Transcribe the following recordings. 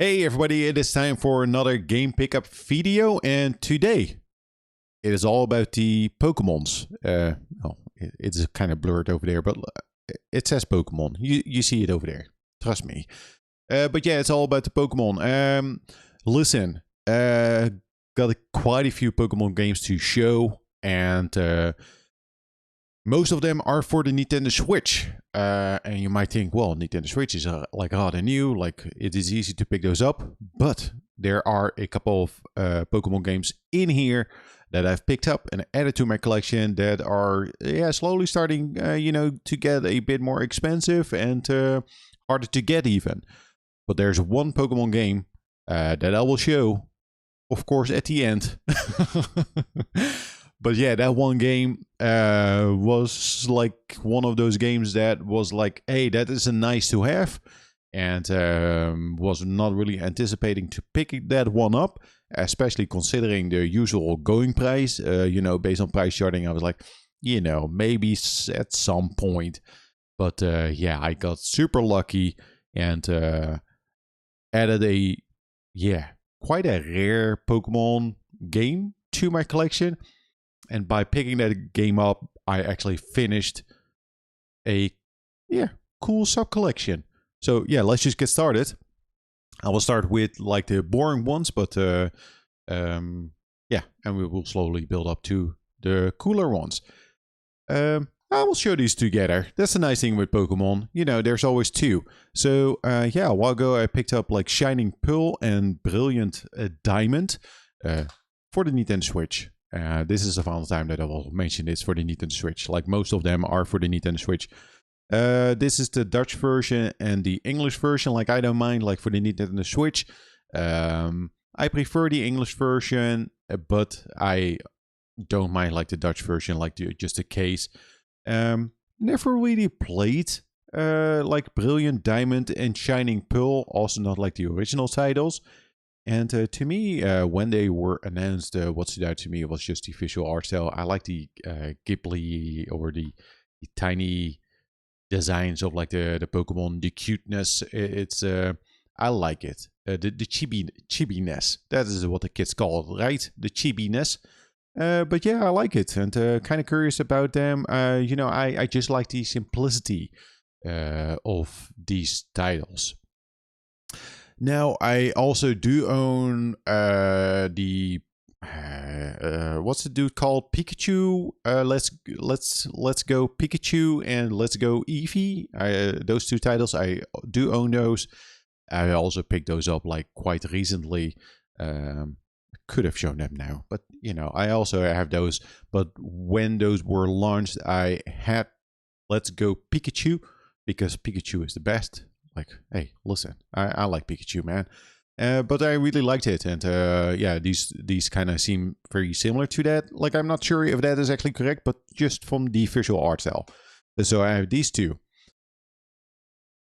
Hey everybody, it is time for another game pickup video, and today it is all about the Pokémons. It's kind of blurred over there, but it says Pokémon. You see it over there. Trust me. But yeah, it's all about the Pokémon. Listen, got quite a few Pokémon games to show, and most of them are for the Nintendo Switch. And you might think, well, Nintendo Switch is like rather new, like it is easy to pick those up. But there are a couple of Pokemon games in here that I've picked up and added to my collection that are slowly starting, to get a bit more expensive and harder to get even. But there's one Pokemon game that I will show, of course, at the end. But yeah, that one game was like one of those games that was like, hey, that is a nice to have. And was not really anticipating to pick that one up, especially considering the usual going price. Based on price charting, I was like, maybe at some point. But I got super lucky and added quite a rare Pokemon game to my collection. And by picking that game up, I actually finished a cool sub-collection. So yeah, let's just get started. I will start with like the boring ones, but and we will slowly build up to the cooler ones. I will show these together. That's the nice thing with Pokemon. There's always two. So a while ago I picked up like Shining Pearl and Brilliant Diamond for the Nintendo Switch. This is the final time that I will mention this for the Nintendo Switch. Like most of them are for the Nintendo Switch. This is the Dutch version and the English version. Like I don't mind, like for the Nintendo Switch. I prefer the English version, but I don't mind like the Dutch version, like just the case. Never really played like Brilliant Diamond and Shining Pearl. Also not like the original titles. And to me, when they were announced, what stood out to me was just the visual art style. I like the Ghibli or the tiny designs of like the Pokemon, the cuteness. It's I like it. The chibiness. That is what the kids call it, right? The chibiness. But yeah, I like it, and kind of curious about them. I just like the simplicity of these titles. Now, I also do own the what's the dude called? Pikachu. Let's go Pikachu and Let's Go Eevee. Those two titles, I do own those. I also picked those up like quite recently. Could have shown them now, but I also have those. But when those were launched, I had Let's Go Pikachu because Pikachu is the best. Like, hey, listen, I like Pikachu, man. But I really liked it. And these kind of seem very similar to that. Like, I'm not sure if that is actually correct, but just from the visual art style. So I have these two.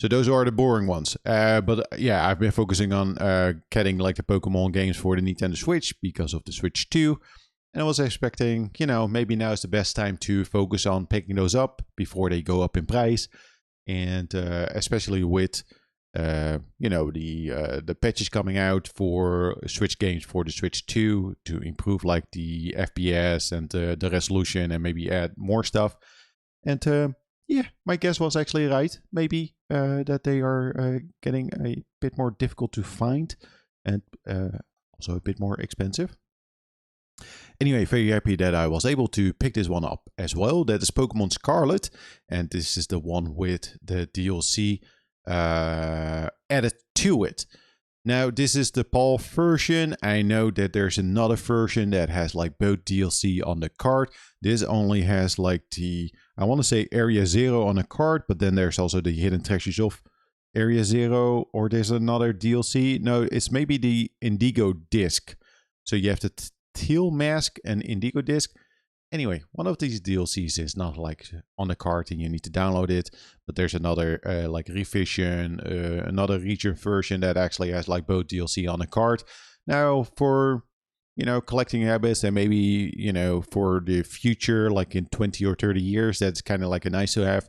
So those are the boring ones. But yeah, I've been focusing on getting like the Pokemon games for the Nintendo Switch because of the Switch 2. And I was expecting, maybe now is the best time to focus on picking those up before they go up in price. And especially with the patches coming out for Switch games for the Switch 2 to improve like the FPS and the resolution and maybe add more stuff. And my guess was actually right. Maybe that they are getting a bit more difficult to find and also a bit more expensive. Anyway, very happy that I was able to pick this one up as well. That is Pokemon Scarlet. And this is the one with the DLC added to it. Now, this is the PAL version. I know that there's another version that has like both DLC on the card. This only has like I want to say Area 0 on the card. But then there's also the hidden treasures of Area 0. Or there's another DLC. No, it's maybe the Indigo disc. So you have to Teal Mask and Indigo Disc. Anyway, one of these DLCs is not like on the card and you need to download it, but there's another like revision, another region version that actually has like both DLC on the card. Now for collecting habits and maybe for the future, like in 20 or 30 years, that's kind of like a nice to have.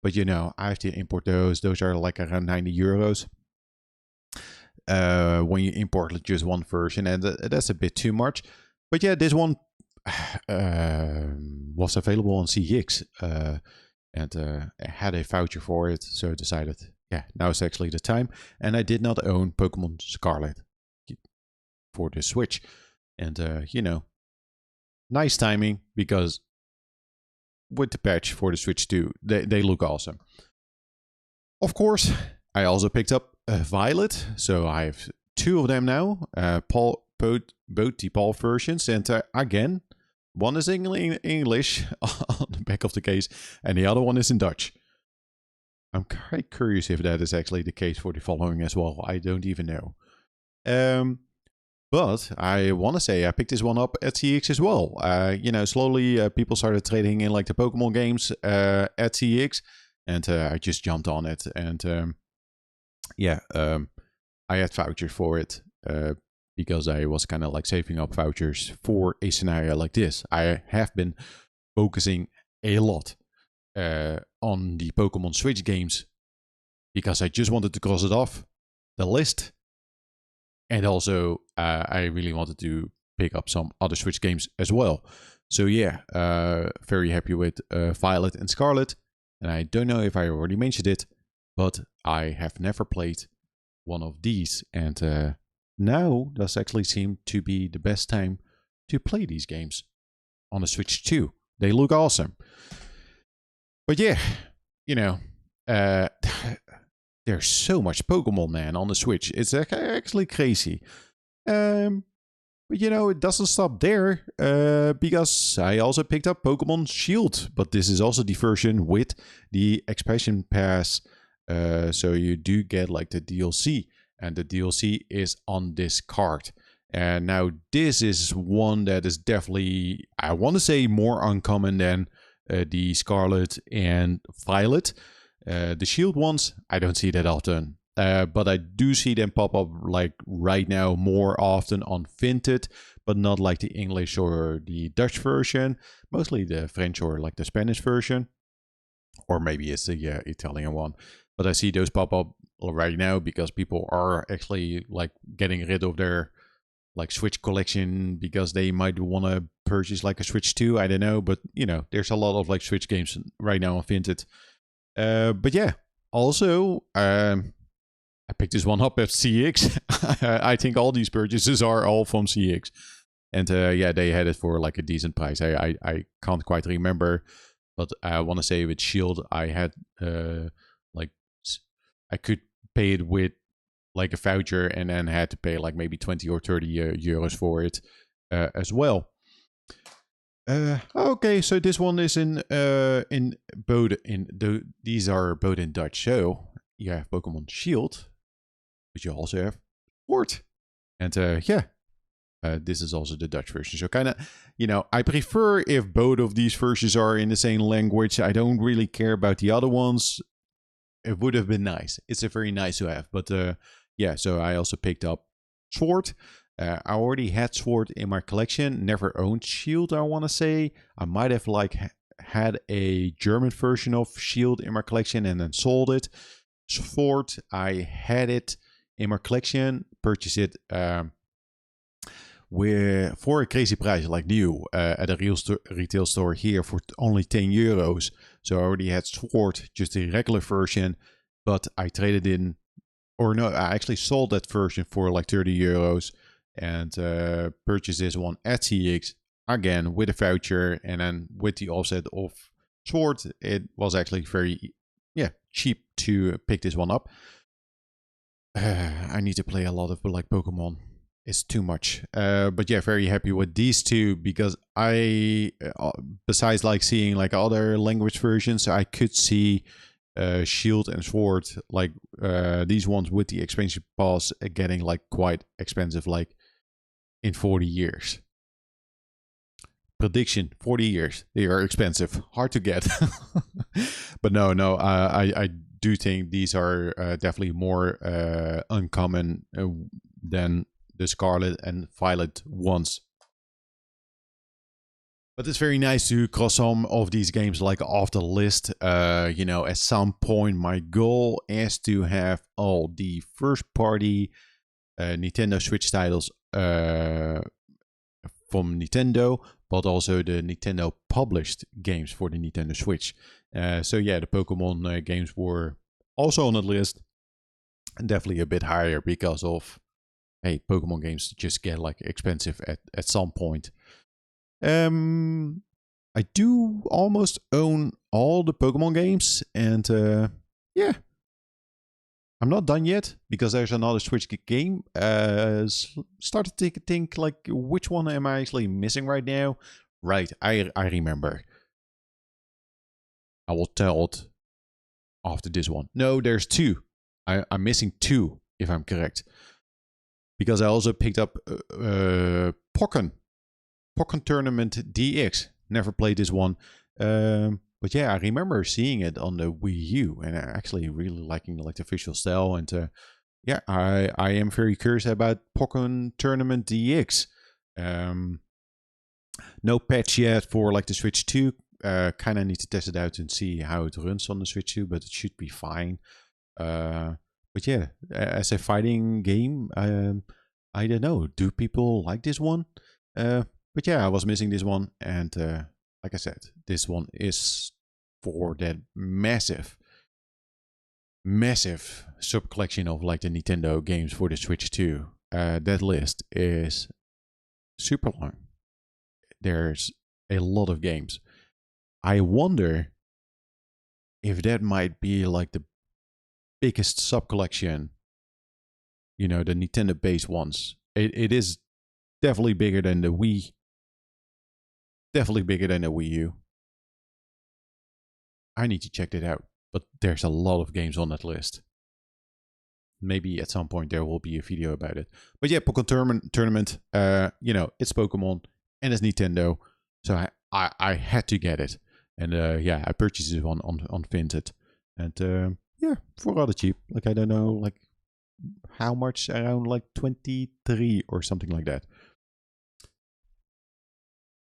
But I have to import those. Those are like around 90 euros. when you import just one version, and that's a bit too much. But yeah, this one was available on CX, and I had a voucher for it, so I decided, yeah, now is actually the time. And I did not own Pokemon Scarlet for the Switch, and you know, nice timing, because with the patch for the Switch 2, they look awesome. Of course, I also picked up Violet, so I have 2 of them now, both the PAL versions, and again, one is in English on the back of the case, and the other one is in Dutch. I'm quite curious if that is actually the case for the following as well. I don't even know. But I want to say I picked this one up at CX as well. You know, slowly people started trading in like the Pokemon games at CX, and I just jumped on it. And yeah, I had vouchers for it because I was kind of like saving up vouchers for a scenario like this. I have been focusing a lot on the Pokemon Switch games because I just wanted to cross it off the list. And also, I really wanted to pick up some other Switch games as well. So yeah, very happy with Violet and Scarlet. And I don't know if I already mentioned it, but I have never played one of these. And now does actually seem to be the best time to play these games on the Switch 2. They look awesome. But yeah, you know, there's so much Pokemon, man, on the Switch. It's actually crazy. But you know, it doesn't stop there, because I also picked up Pokemon Shield. But this is also the version with the expansion pass. So you do get like the DLC. And the DLC is on this card. And now this is one that is definitely, I want to say, more uncommon than the Scarlet and Violet. The Shield ones, I don't see that often. But I do see them pop up like right now more often on Vinted, but not like the English or the Dutch version. Mostly the French or like the Spanish version. Or maybe it's the Italian one. But I see those pop up right now because people are actually like getting rid of their like Switch collection because they might want to purchase like a Switch 2. I don't know. But you know, there's a lot of like Switch games right now on Vinted. But yeah, also, I picked this one up at CX. I think all these purchases are all from CX. And yeah, they had it for like a decent price. I can't quite remember. But I want to say with Shield, I had like, I could pay it with like a voucher and then had to pay like maybe 20 or 30 euros for it as well. Okay, so this one is in both these are both in Dutch. So you have Pokemon Shield, but you also have Sword, and yeah, this is also the Dutch version. So kind of, you know, I prefer if both of these versions are in the same language. I don't really care about the other ones. It would have been nice. It's a very nice to have, but yeah. So I also picked up Sword. I already had Sword in my collection, never owned Shield, I want to say. I might have like had a German version of Shield in my collection and then sold it. Sword, I had it in my collection, purchased it for a crazy price, like new, at a retail store here for only 10 euros. So I already had Sword, just the regular version, but I traded in, or no, I actually sold that version for like 30 euros. And purchase this one at CX again with a voucher, and then with the offset of Sword, it was actually very cheap to pick this one up. I need to play a lot of like Pokemon. It's too much. But yeah, very happy with these two because I besides like seeing like other language versions, I could see Shield and Sword, like these ones with the expansion pass, getting like quite expensive, like in 40 years. Prediction, 40 years. They are expensive. Hard to get. But no, I do think these are definitely more uncommon than the Scarlet and Violet ones. But it's very nice to cross some of these games like off the list. You know, at some point, my goal is to have all the first party Nintendo Switch titles from Nintendo, but also the Nintendo published games for the Nintendo Switch. So yeah, the Pokemon games were also on the list, and definitely a bit higher because of, hey, Pokemon games just get like expensive at some point. I do almost own all the Pokemon games, and yeah, I'm not done yet because there's another Switch game. Started to think like, which one am I actually missing right now? Right, I remember. I will tell it after this one. No, there's two. I'm missing two, if I'm correct. Because I also picked up Pokémon Tournament DX. Never played this one. But yeah, I remember seeing it on the Wii U and actually really liking like the visual style. And yeah, I am very curious about Pokémon Tournament DX. No patch yet for like the Switch 2. Kind of need to test it out and see how it runs on the Switch 2, but it should be fine. But yeah, as a fighting game, I don't know. Do people like this one? But yeah, I was missing this one, and like I said, this one is for that massive sub collection of like the Nintendo games for the Switch 2. That list is super long. There's a lot of games. I wonder if that might be like the biggest sub collection, you know, the Nintendo based ones. It is definitely bigger than the Wii. Definitely bigger than the Wii U. I need to check that out. But there's a lot of games on that list. Maybe at some point there will be a video about it. But yeah, Pokémon Tournament, you know, it's Pokemon and it's Nintendo. So I had to get it. And yeah, I purchased it on Vinted. And yeah, for rather cheap. Like, I don't know, like how much? Around like 23 or something like that.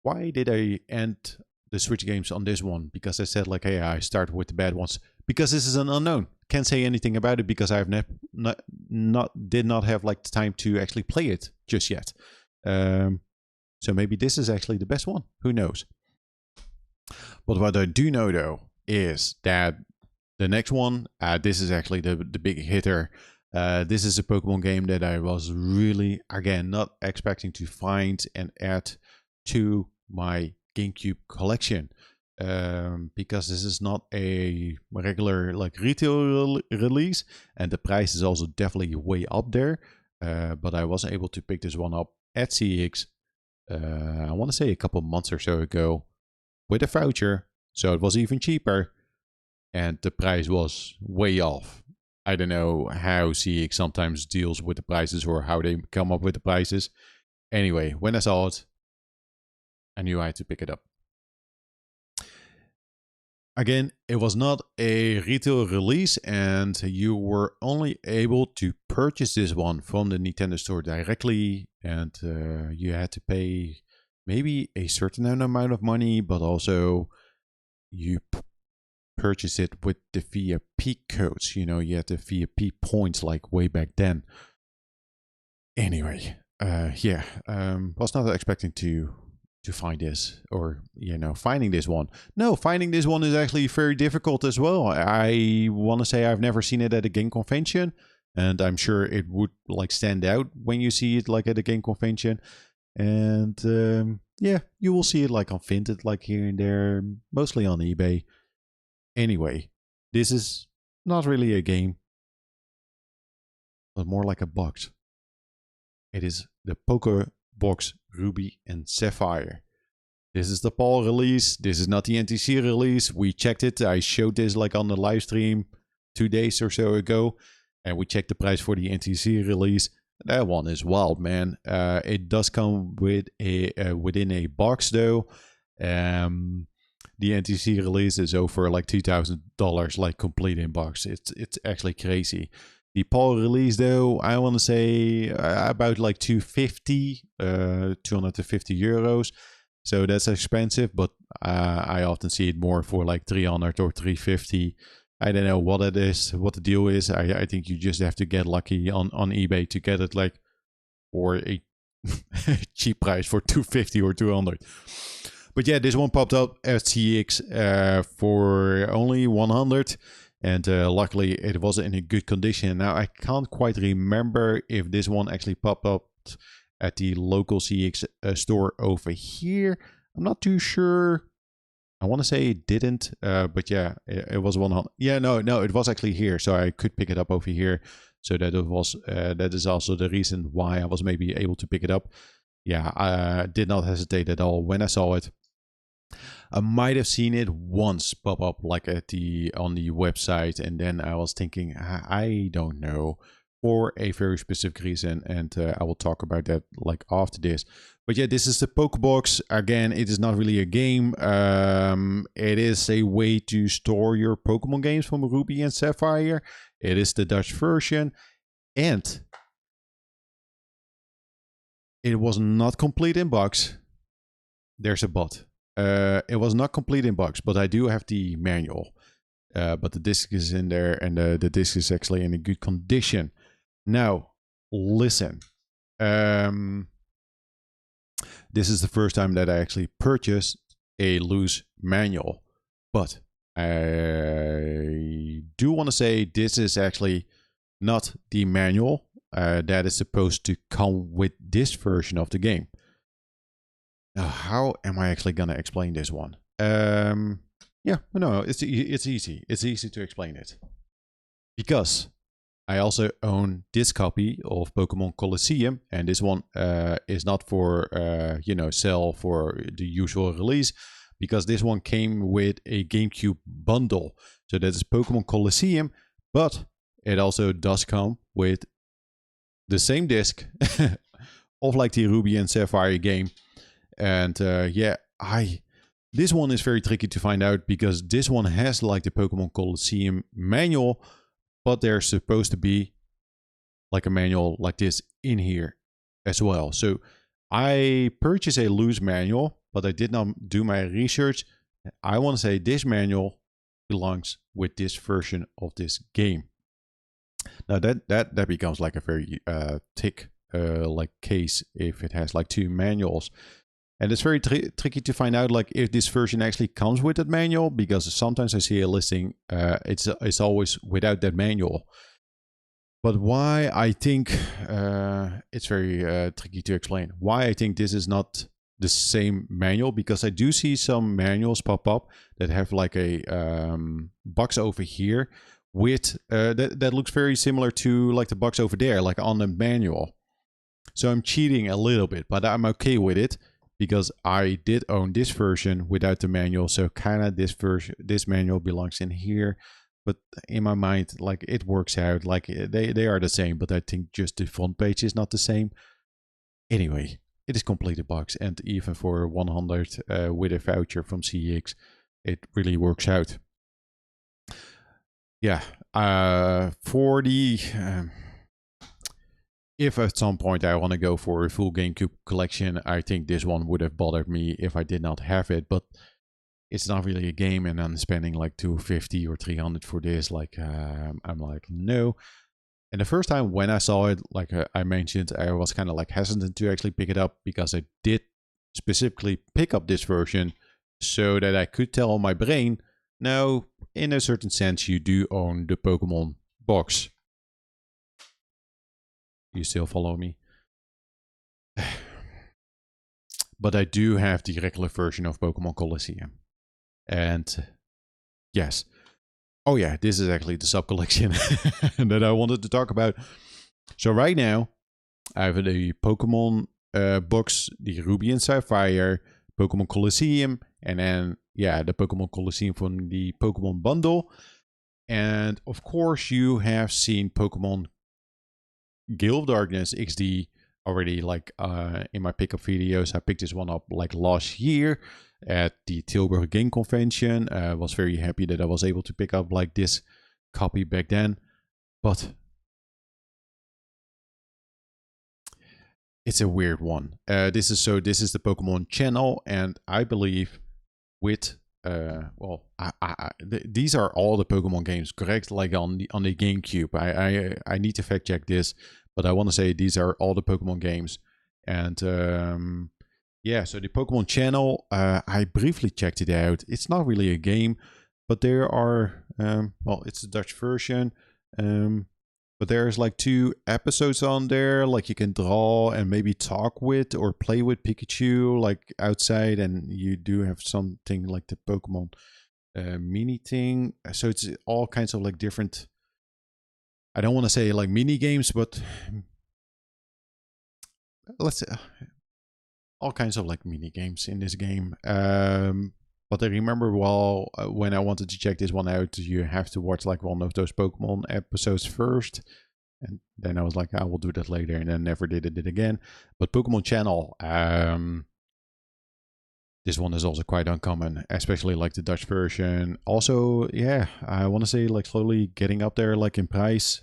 Why did I end the Switch games on this one? Because I said like, hey, I start with the bad ones. Because this is an unknown. Can't say anything about it because I've did not have like the time to actually play it just yet. So maybe this is actually the best one. Who knows? But what I do know though is that the next one, this is actually the big hitter. This is a Pokemon game that I was really, again, not expecting to find and add to my GameCube collection. Because this is not a regular like retail release, and the price is also definitely way up there. But I wasn't able to pick this one up at CX. I want to say a couple months or so ago with a voucher, so it was even cheaper, and the price was way off. I don't know how CX sometimes deals with the prices or how they come up with the prices. Anyway, when I saw it, I knew I had to pick it up. Again, it was not a retail release, and you were only able to purchase this one from the Nintendo store directly, and you had to pay maybe a certain amount of money, but also you purchase it with the VIP codes. You know, you had the VIP points like way back then. Anyway, yeah, was not expecting to find this, or you know, finding this one. No, finding this one is actually very difficult as well. I want to say I've never seen it at a game convention, and I'm sure it would like stand out when you see it like at a game convention. And yeah, you will see it like on Vinted, like here and there, mostly on eBay. Anyway, this is not really a game, but more like a box. It is the Pokébox Ruby and Sapphire. This is the PAL release. This is not the NTC release. We checked it. I showed this like on the live stream 2 days or so ago, and we checked the price for the NTC release. That one is wild, man. It does come with a within a box though. The NTC release is over like $2,000, like complete in box. It's actually crazy. The PAL release though, I want to say about like 250 euros. So that's expensive, but I often see it more for like 300 or 350. I don't know what it is, what the deal is. I think you just have to get lucky on eBay to get it like for a cheap price for 250 or 200. But yeah, this one popped up at CX for only 100. And luckily, it was in a good condition. Now, I can't quite remember if this one actually popped up at the local CX store over here. I'm not too sure. I want to say it didn't, but yeah, it was 100. Yeah, no, it was actually here, so I could pick it up over here. So that it was that is also the reason why I was maybe able to pick it up. Yeah, I did not hesitate at all when I saw it. I might have seen it once pop up like at on the website, and then I was thinking, I don't know, for a very specific reason, and I will talk about that like after this. But yeah, this is the Pokebox. Again, it is not really a game. It is a way to store your Pokemon games from Ruby and Sapphire. It is the Dutch version, and it was not complete in box. There's a but. It was not complete in box, but I do have the manual. But the disc is in there, and the disc is actually in a good condition. Now, listen. This is the first time that I actually purchased a loose manual. But I do want to say this is actually not the manual that is supposed to come with this version of the game. Now, how am I actually going to explain this one? Yeah, no, it's easy. It's easy to explain it. Because I also own this copy of Pokemon Colosseum, and this one is not for, sell for the usual release, because this one came with a GameCube bundle. So that is Pokemon Colosseum, but it also does come with the same disc of like the Ruby and Sapphire game. And this one is very tricky to find out, because this one has like the Pokemon Colosseum manual, but there's supposed to be like a manual like this in here as well. So I purchased a loose manual, but I did not do my research. I want to say this manual belongs with this version of this game. Now that becomes like a very thick like case if it has like two manuals. And it's very tricky to find out like if this version actually comes with that manual, because sometimes I see a listing, it's always without that manual. But why I think it's very tricky to explain. Why I think this is not the same manual, because I do see some manuals pop up that have like a box over here with that looks very similar to like the box over there, like on the manual. So I'm cheating a little bit, but I'm okay with it, because I did own this version without the manual. So kind of this manual belongs in here. But in my mind, like it works out, like they are the same, but I think just the front page is not the same. Anyway, it is completed box, and even for 100 with a voucher from CX, it really works out. Yeah, for the if at some point I want to go for a full GameCube collection, I think this one would have bothered me if I did not have it. But it's not really a game, and I'm spending like 250 or 300 for this. Like, I'm like, no. And the first time when I saw it, like I mentioned, I was kind of like hesitant to actually pick it up, because I did specifically pick up this version so that I could tell my brain, no, in a certain sense, you do own the Pokemon box. You still follow me? But I do have the regular version of Pokemon Colosseum. And yes. Oh yeah, this is actually the sub-collection that I wanted to talk about. So right now, I have the Pokemon box, the Ruby and Sapphire, Pokemon Colosseum, and then, yeah, the Pokemon Colosseum from the Pokemon bundle. And of course, you have seen Pokemon Gale of Darkness XD already, like in my pickup videos. I picked this one up like last year at the Tilburg Game Convention. I was very happy that I was able to pick up like this copy back then. But it's a weird one. This is the Pokemon channel, and I believe with well, these are all the Pokemon games, correct? Like on the GameCube. I need to fact check this, but I want to say these are all the Pokemon games. And yeah, so the Pokemon Channel, I briefly checked it out. It's not really a game, but there are, well, it's a Dutch version. But there's like 2 episodes on there, like you can draw and maybe talk with or play with Pikachu, like outside, and you do have something like the Pokemon mini thing. So it's all kinds of like different. I don't want to say like mini games, but let's say all kinds of like mini games in this game. But I remember, well, when I wanted to check this one out, you have to watch like one of those Pokemon episodes first. And then I was like, I will do that later, and then never did it again. But Pokemon Channel, this one is also quite uncommon, especially like the Dutch version. Also, yeah, I want to say like slowly getting up there like in price.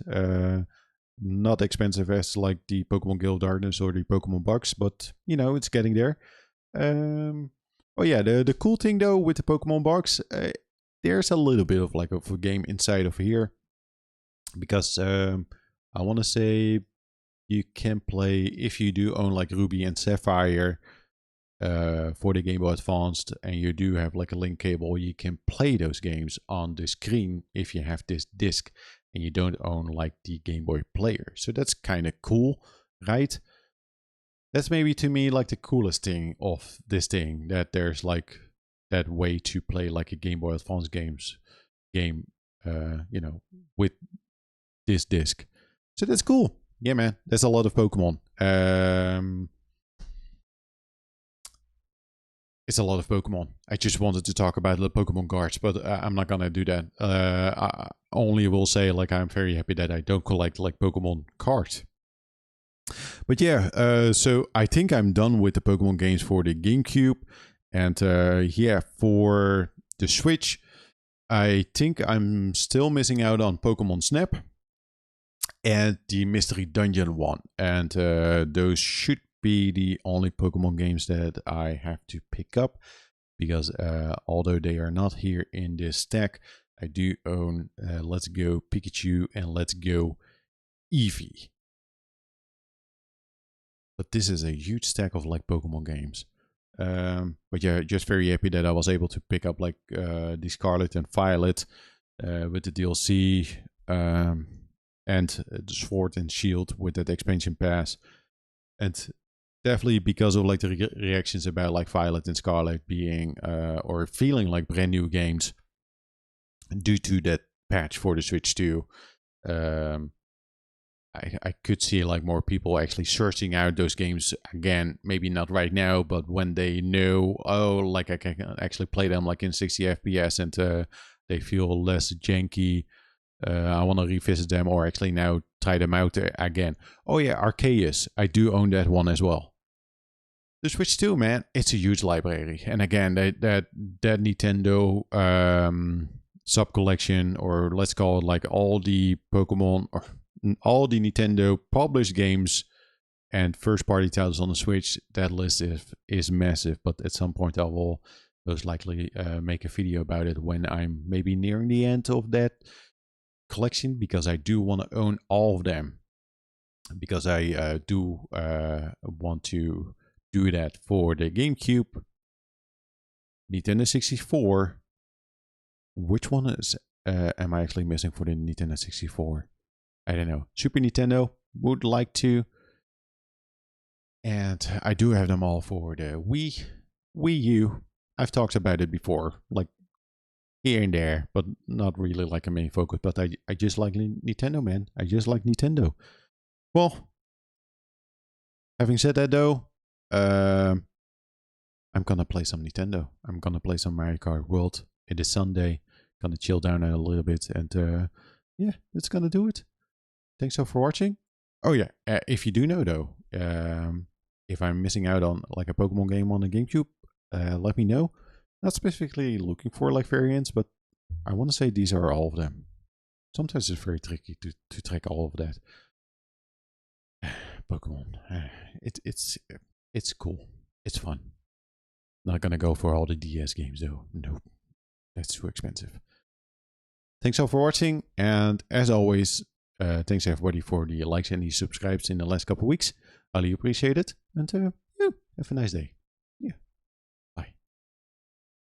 Not expensive as like the Pokemon Guild Darkness or the Pokemon Box, but you know, it's getting there. Oh yeah, the cool thing though with the Pokemon Box, there's a little bit of like of a game inside of here, because I want to say you can play, if you do own like Ruby and Sapphire for the Game Boy Advanced, and you do have like a link cable, you can play those games on the screen if you have this disc and you don't own like the Game Boy player. So that's kind of cool, right? That's maybe to me like the coolest thing of this thing, that there's like that way to play like a Game Boy Advance game, you know, with this disc. So that's cool. Yeah, man, there's a lot of Pokemon. It's a lot of Pokemon. I just wanted to talk about the Pokemon cards, but I'm not gonna do that. I only will say like I'm very happy that I don't collect like Pokemon cards. But yeah, so I think I'm done with the Pokemon games for the GameCube, and yeah, for the Switch, I think I'm still missing out on Pokemon Snap and the Mystery Dungeon one, and those should be the only Pokemon games that I have to pick up, because although they are not here in this stack, I do own Let's Go Pikachu and Let's Go Eevee. But this is a huge stack of like Pokemon games. But yeah, just very happy that I was able to pick up like the Scarlet and Violet with the DLC, and the Sword and Shield with that expansion pass. And definitely because of like the reactions about like Violet and Scarlet being or feeling like brand new games due to that patch for the Switch 2. I could see like more people actually searching out those games again. Maybe not right now, but when they know, oh, like I can actually play them like in 60 FPS and they feel less janky. I want to revisit them, or actually now try them out again. Oh yeah, Arceus. I do own that one as well. The Switch 2, man, it's a huge library. And again, that Nintendo sub collection, or let's call it like all the Pokemon or all the Nintendo published games and first party titles on the Switch, that list is massive. But at some point I will most likely make a video about it when I'm maybe nearing the end of that collection, because I do want to own all of them, because I do want to do that for the GameCube, Nintendo 64. Which one is am I actually missing for the Nintendo 64? I don't know. Super Nintendo, would like to. And I do have them all for the Wii U. I've talked about it before, like here and there, but not really like a main focus. But I just like Nintendo, man. I just like Nintendo. Well, having said that though, I'm gonna play some Nintendo. I'm gonna play some Mario Kart World. It is Sunday. Gonna chill down a little bit, and yeah, that's gonna do it. Thanks so for watching. Oh yeah, if you do know though, if I'm missing out on like a Pokemon game on the GameCube, let me know. Not specifically looking for like variants, but I want to say these are all of them. Sometimes it's very tricky to track all of that. Pokemon, it's cool. It's fun. Not gonna go for all the DS games though. Nope. That's too expensive. Thanks all for watching. And as always, thanks everybody for the likes and the subscribes in the last couple of weeks. Highly appreciate it. And yeah, have a nice day.